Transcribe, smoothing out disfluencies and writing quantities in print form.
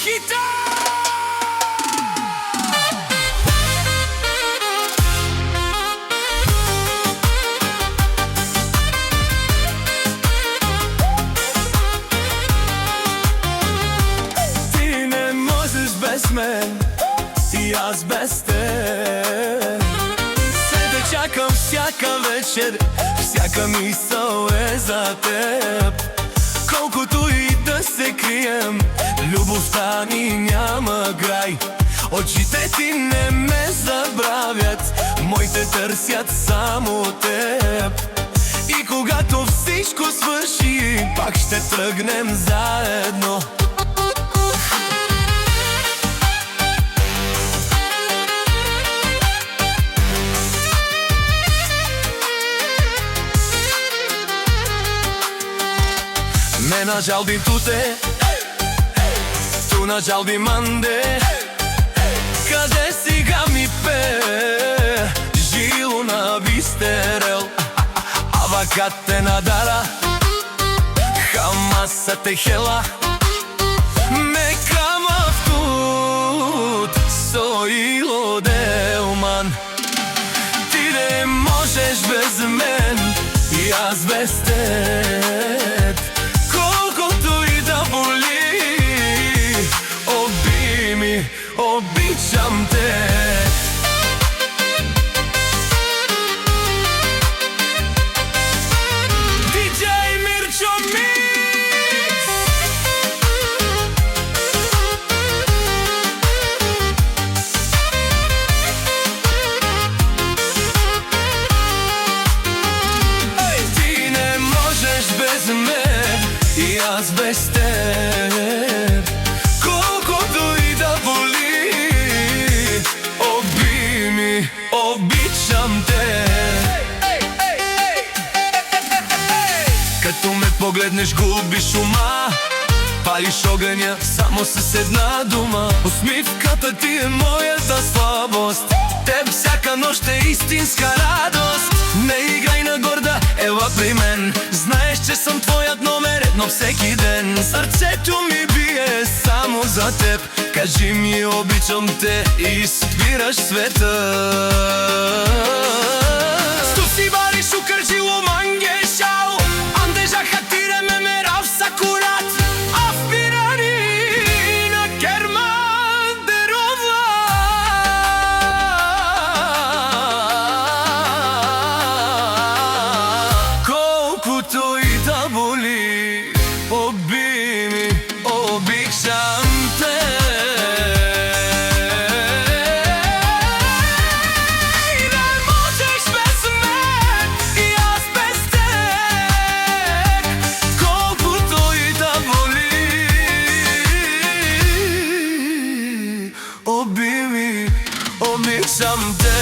хита. Ти не можеш без мен и аз без теб. Се чакам всяка вечер, всяка мисъл е за теб. Колкото и да се крием, любовта ни няма край. Очите ти не ме забравят, моите търсят само теб. И когато всичко свърши, пак ще тръгнем заедно. Mena jaldi tute, tu na jaldi mande. Къде сега ми пее жило на вистерел? Авакате надара, хамаса те хела. Ме камав тут, соило делман. Ти не можеш без мен и аз без теб. Колкото и да боли, оби ми, обичам те. Диджей Мирчо Микс. Ти не можеш без мен и аз без теб. Колкото и да боли, оби ми, обичам те. Като ме погледнеш губиш ума, палиш огъня само с една дума. Усмивката ти е моята слабост, теб всяка нощ е истинска радост. Не играй на горда, ела при мен. Знаеш, че съм твоят номер едно всеки ден. Сърцето ми бие само за теб. Кажи ми, обичам те и спираш света. Стуси бари шукържило мангешао, андежа хатире ме мерав сакурат. Афпирани на керман дерова. Колкото и да боли, оби ми, обичам те. Обичам те.